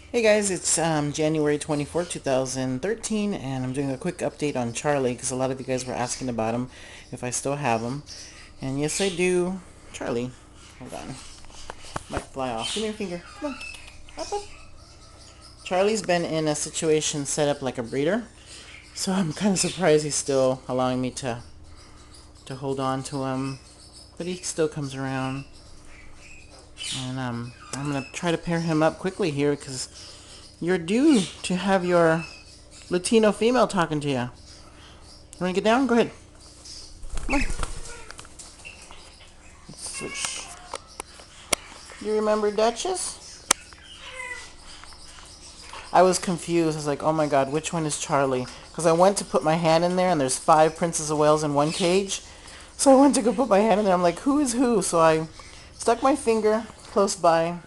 Hey guys, it's January 24th, 2013, and I'm doing a quick update on Charlie because a lot of you guys were asking about him, if I still have him. And yes, I do. Charlie, hold on. Might fly off. Give me your finger. Come on. Up, up. Charlie's been in a situation set up like a breeder, so I'm kind of surprised he's still allowing me to hold on to him. But he still comes around. And I'm going to try to pair him up quickly here because you're due to have your Latino female talking to you. You want to get down? Go ahead. Come on. Let's switch. You remember Duchess? I was confused. I was like, oh my god, which one is Charlie? Because I went to put my hand in there and there's 5 Princess of Wales in one cage. So I went to go put my hand in there. I'm like, who is who? So I stuck my finger close by.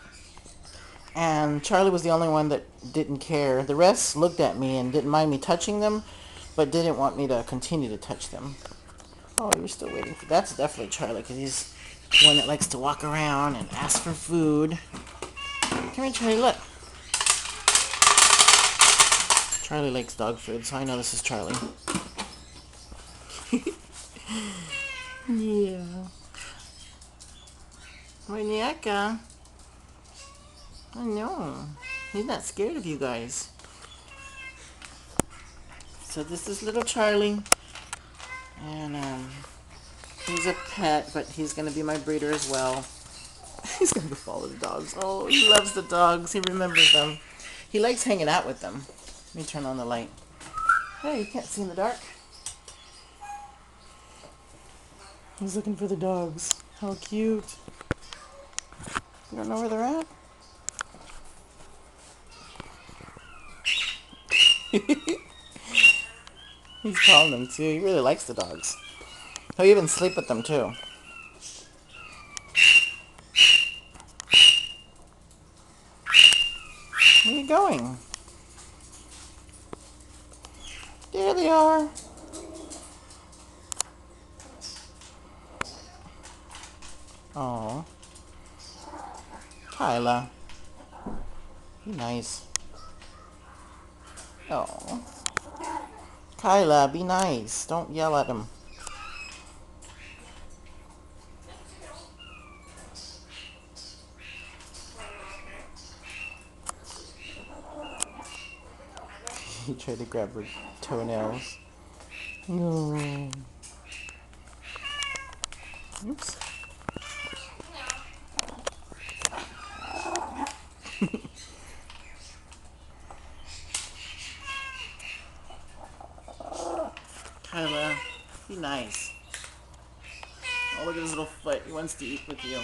And Charlie was the only one that didn't care. The rest looked at me and didn't mind me touching them, but didn't want me to continue to touch them. Oh, you're still waiting for... That's definitely Charlie, because he's one that likes to walk around and ask for food. Come here, Charlie, look. Charlie likes dog food, so I know this is Charlie. Yeah. Muñeca. I know. He's not scared of you guys. So this is little Charlie. And, he's a pet, but he's going to be my breeder as well. He's going to go follow the dogs. Oh, he loves the dogs. He remembers them. He likes hanging out with them. Let me turn on the light. Hey, you can't see in the dark. He's looking for the dogs. How cute. You don't know where they're at? He's calling them too. He really likes the dogs. He'll even sleep with them too. Where are you going? There they are. Oh, Kyla. Be nice. Oh, Kyla, be nice. Don't yell at him. He tried to grab her toenails. No. Oops. Kyla, be nice. Oh, look at his little foot. He wants to eat with you.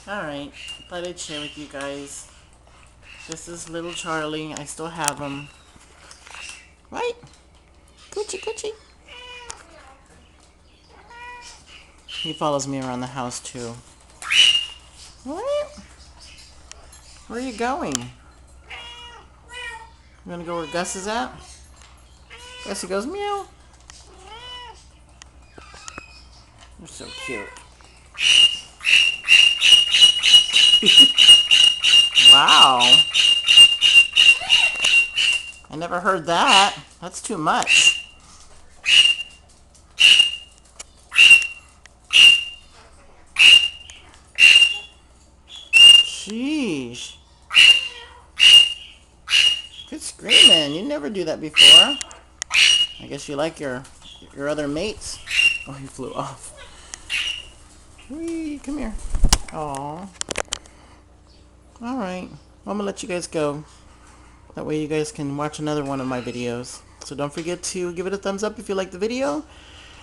Alright, thought I'd share with you guys. This is little Charlie. I still have him. Right? Coochie coochie. He follows me around the house too. What? Where are you going? You gonna go where Gus is at? Gussie goes meow. You're so cute. Wow. I never heard that. That's too much. Sheesh. Good screaming. You never do that before. I guess you like your other mates. Oh, he flew off. Whee, come here. Aw. Alright. Well, I'm going to let you guys go. That way you guys can watch another one of my videos. So don't forget to give it a thumbs up if you like the video.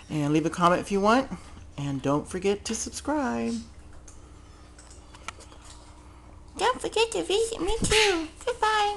And leave a comment if you want. And don't forget to subscribe. Don't forget to visit me too. Goodbye.